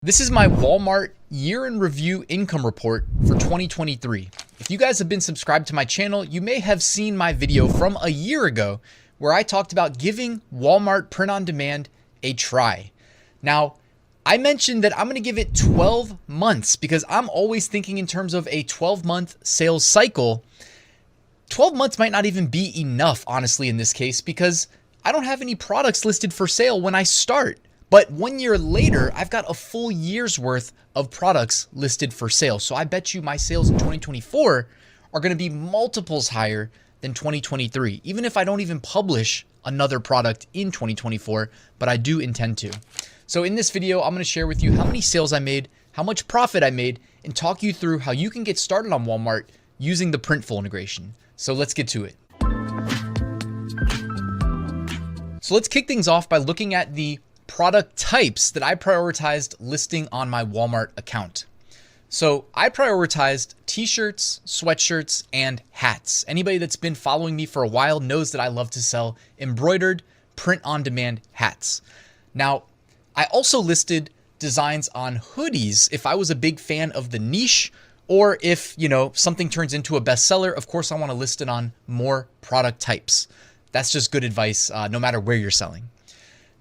This is my Walmart year in review income report for 2023. If you guys have been subscribed to my channel, you may have seen my video from a year ago where I talked about giving Walmart print on demand a try. Now, I mentioned that I'm going to give it 12 months because I'm always thinking in terms of a 12-month sales cycle. 12 months might not even be enough, honestly, in this case, because I don't have any products listed for sale when I start. But 1 year later, I've got a full year's worth of products listed for sale. So I bet you my sales in 2024 are going to be multiples higher than 2023, even if I don't even publish another product in 2024, but I do intend to. So in this video, I'm going to share with you how many sales I made, how much profit I made, and talk you through how you can get started on Walmart using the Printful integration. So let's get to it. So let's kick things off by looking at the product types that I prioritized listing on my Walmart account. So I prioritized t-shirts, sweatshirts, and hats. Anybody that's been following me for a while knows that I love to sell embroidered print-on-demand hats. Now, I also listed designs on hoodies if I was a big fan of the niche, or if, something turns into a bestseller, of course I want to list it on more product types. That's just good advice, no matter where you're selling.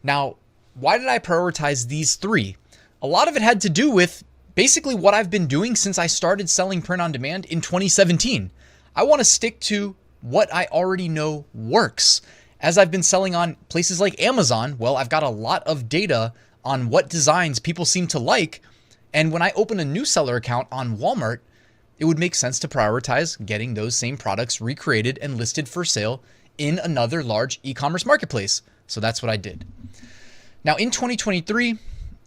Now, why did I prioritize these three? A lot of it had to do with basically what I've been doing since I started selling print on demand in 2017. I want to stick to what I already know works. As I've been selling on places like Amazon, well, I've got a lot of data on what designs people seem to like. And when I open a new seller account on Walmart, it would make sense to prioritize getting those same products recreated and listed for sale in another large e-commerce marketplace. So that's what I did. Now in 2023,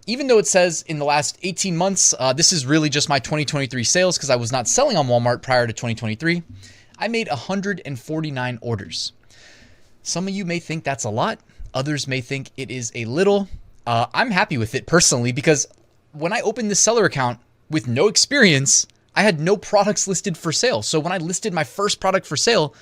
even though it says in the last 18 months, this is really just my 2023 sales because I was not selling on Walmart prior to 2023, I made 149 orders. Some of you may think that's a lot. Others may think it is a little. I'm happy with it personally because when I opened this seller account with no experience, I had no products listed for sale. So when I listed my first product for sale,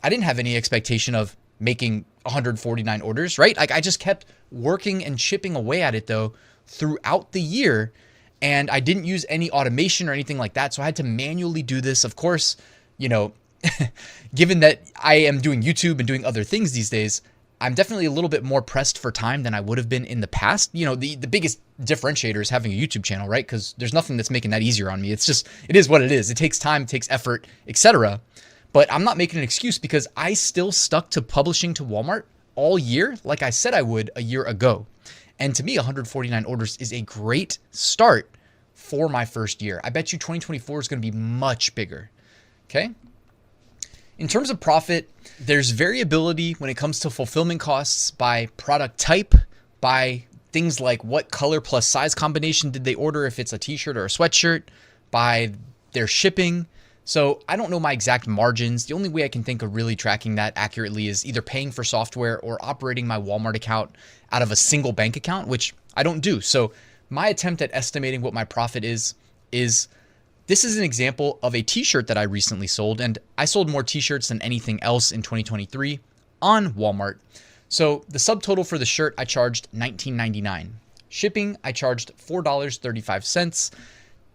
I didn't have any expectation of making 149 orders, right? Like I just kept working and chipping away at it though throughout the year. And I didn't use any automation or anything like that. So I had to manually do this. Of course, given that I am doing YouTube and doing other things these days, I'm definitely a little bit more pressed for time than I would have been in the past. The biggest differentiator is having a YouTube channel, right? Because there's nothing that's making that easier on me. It is what it is. It takes time, it takes effort, etc. But I'm not making an excuse because I still stuck to publishing to Walmart all year, like I said I would a year ago. And to me, 149 orders is a great start for my first year. I bet you 2024 is going to be much bigger. Okay. In terms of profit, there's variability when it comes to fulfillment costs by product type, by things like what color plus size combination did they order, if it's a t-shirt or a sweatshirt, by their shipping. So I don't know my exact margins. The only way I can think of really tracking that accurately is either paying for software or operating my Walmart account out of a single bank account, which I don't do. So my attempt at estimating what my profit is this is an example of a t-shirt that I recently sold, and I sold more t-shirts than anything else in 2023 on Walmart. So the subtotal for the shirt, I charged $19.99. Shipping, I charged $4.35.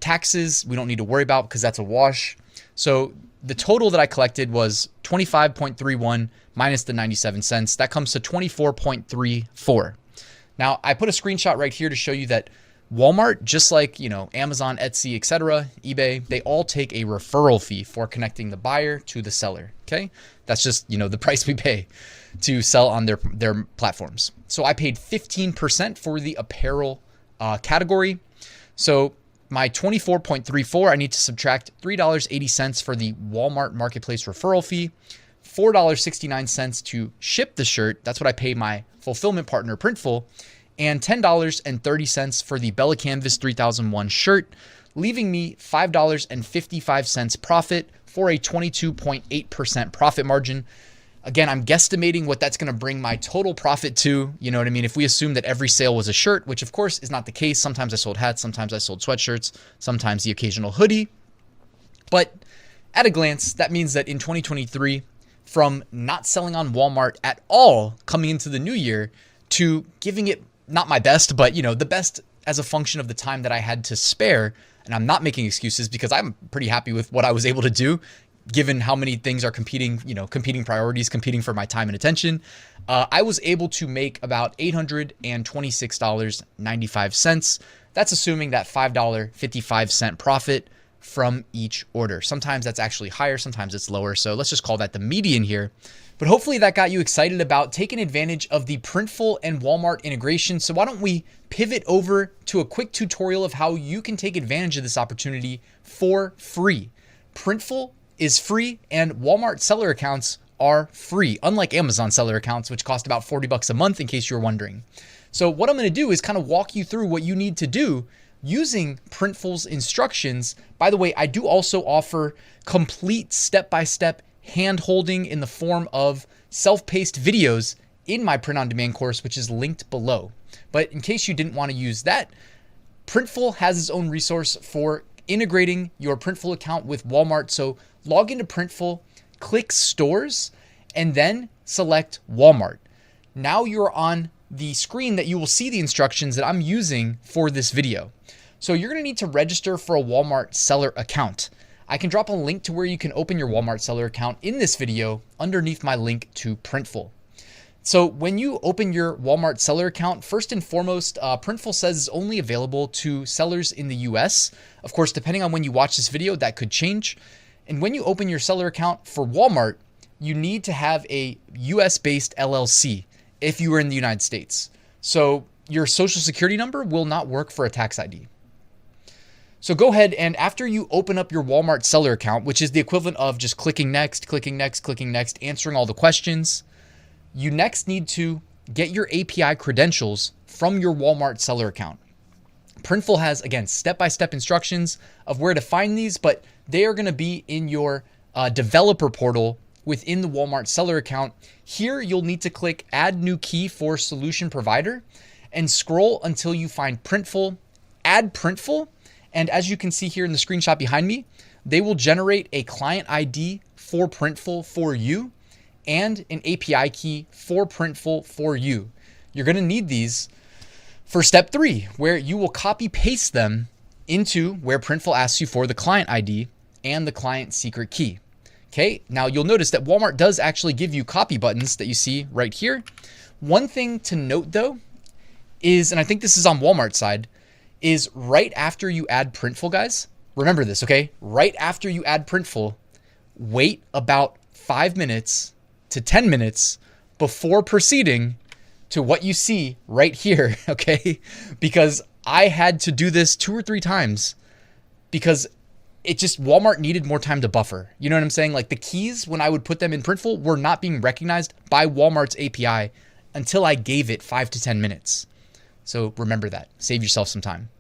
Taxes, we don't need to worry about because that's a wash. So the total that I collected was 25.31 minus the 97 cents. That comes to 24.34. Now I put a screenshot right here to show you that Walmart, just like, Amazon, Etsy, etc., eBay, they all take a referral fee for connecting the buyer to the seller. Okay. That's just, the price we pay to sell on their platforms. So I paid 15% for the apparel category. So my 24.34, I need to subtract $3.80 for the Walmart Marketplace referral fee, $4.69 to ship the shirt. That's what I pay my fulfillment partner, Printful, and $10.30 for the Bella Canvas 3001 shirt, leaving me $5.55 profit for a 22.8% profit margin. Again, I'm guesstimating what that's going to bring my total profit to, you know what I mean? If we assume that every sale was a shirt, which of course is not the case. Sometimes I sold hats, sometimes I sold sweatshirts, sometimes the occasional hoodie. But at a glance, that means that in 2023, from not selling on Walmart at all coming into the new year to giving it not my best, but the best as a function of the time that I had to spare. And I'm not making excuses because I'm pretty happy with what I was able to do, given how many things are competing, competing priorities, competing for my time and attention. I was able to make about $826.95. That's assuming that $5.55 profit from each order. Sometimes that's actually higher, sometimes it's lower. So let's just call that the median here. But hopefully that got you excited about taking advantage of the Printful and Walmart integration. So why don't we pivot over to a quick tutorial of how you can take advantage of this opportunity for free. Printful is free and Walmart seller accounts are free, unlike Amazon seller accounts, which cost about $40 a month, in case you're wondering. So what I'm going to do is kind of walk you through what you need to do using Printful's instructions. By the way, I do also offer complete step-by-step hand-holding in the form of self-paced videos in my print-on-demand course, which is linked below. But in case you didn't want to use that, Printful has its own resource for integrating your Printful account with Walmart. So log into Printful, click Stores, and then select Walmart. Now you're on the screen that you will see the instructions that I'm using for this video. So you're going to need to register for a Walmart seller account. I can drop a link to where you can open your Walmart seller account in this video underneath my link to Printful. So when you open your Walmart seller account, first and foremost, Printful says it's only available to sellers in the US. Of course, depending on when you watch this video, that could change. And when you open your seller account for Walmart, you need to have a US-based LLC if you are in the United States. So your social security number will not work for a tax ID. So go ahead and after you open up your Walmart seller account, which is the equivalent of just clicking next, clicking next, clicking next, answering all the questions, you next need to get your API credentials from your Walmart seller account. Printful has, again, step-by-step instructions of where to find these, but they are going to be in your developer portal within the Walmart seller account. Here, you'll need to click Add New Key for Solution Provider and scroll until you find Printful, add Printful, and as you can see here in the screenshot behind me, they will generate a client ID for Printful for you and an API key for Printful for you. You're going to need these for step 3, where you will copy paste them into where Printful asks you for the client ID and the client secret key. Okay, now you'll notice that Walmart does actually give you copy buttons that you see right here. One thing to note though is, and I think this is on Walmart's side, is right after you add Printful, guys, remember this, okay? Right after you add Printful, wait about 5 minutes to 10 minutes before proceeding to what you see right here, okay? Because I had to do this 2 or 3 times because Walmart needed more time to buffer. You know what I'm saying? Like the keys, when I would put them in Printful, were not being recognized by Walmart's API until I gave it 5 to 10 minutes. So remember that. Save yourself some time.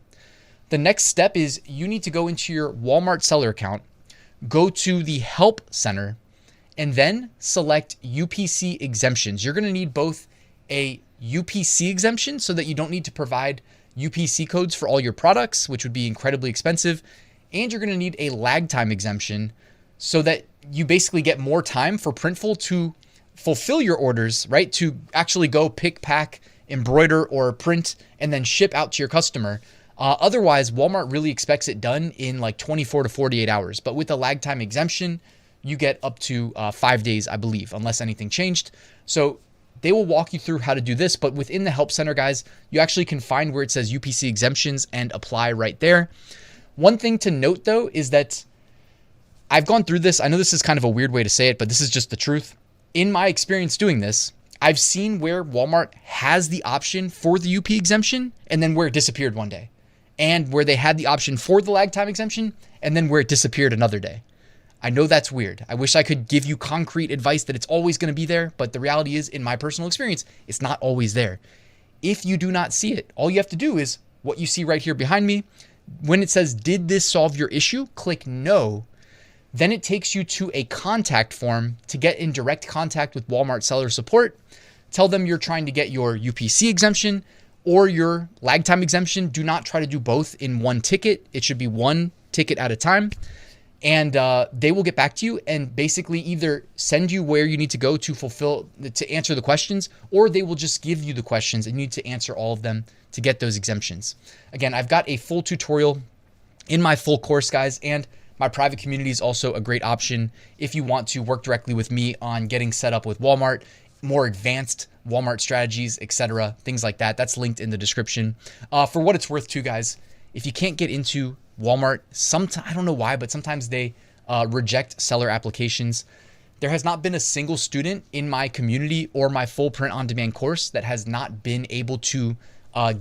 The next step is you need to go into your Walmart seller account, go to the Help Center, and then select UPC exemptions. You're going to need both a UPC exemption so that you don't need to provide UPC codes for all your products, which would be incredibly expensive, and you're going to need a lag time exemption so that you basically get more time for Printful to fulfill your orders, right? To actually go pick, pack, embroider, or print, and then ship out to your customer. Otherwise, Walmart really expects it done in like 24 to 48 hours. But with the lag time exemption, you get up to 5 days, I believe, unless anything changed. So they will walk you through how to do this. But within the Help Center, guys, you actually can find where it says UPC exemptions and apply right there. One thing to note, though, is that I've gone through this. I know this is kind of a weird way to say it, but this is just the truth. In my experience doing this, I've seen where Walmart has the option for the UP exemption and then where it disappeared one day, and where they had the option for the lag time exemption and then where it disappeared another day. I know that's weird. I wish I could give you concrete advice that it's always going to be there, but the reality is, in my personal experience, it's not always there. If you do not see it, all you have to do is what you see right here behind me. When it says, did this solve your issue? Click no. Then it takes you to a contact form to get in direct contact with Walmart seller support. Tell them you're trying to get your UPC exemption or your lag time exemption. Do not try to do both in one ticket. It should be one ticket at a time. And they will get back to you and basically either send you where you need to go to answer the questions, or they will just give you the questions and you need to answer all of them to get those exemptions. Again, I've got a full tutorial in my full course, guys, and my private community is also a great option if you want to work directly with me on getting set up with Walmart, more advanced Walmart strategies, etc., things like that. That's linked in the description. For what it's worth too, guys, if you can't get into Walmart, I don't know why, but sometimes they reject seller applications. There has not been a single student in my community or my full print-on-demand course that has not been able to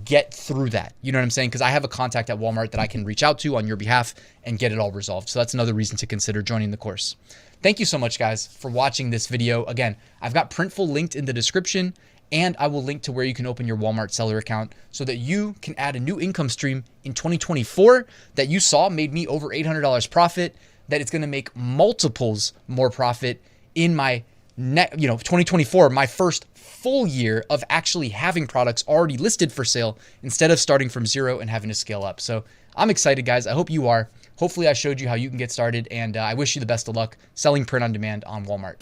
get through that. You know what I'm saying? Because I have a contact at Walmart that I can reach out to on your behalf and get it all resolved. So that's another reason to consider joining the course. Thank you so much, guys, for watching this video. Again, I've got Printful linked in the description, and I will link to where you can open your Walmart seller account so that you can add a new income stream in 2024 that you saw made me over $800 profit, that it's going to make multiples more profit in my 2024, my first full year of actually having products already listed for sale instead of starting from zero and having to scale up. So I'm excited, guys. I hope you are. Hopefully I showed you how you can get started, and I wish you the best of luck selling print on demand on Walmart.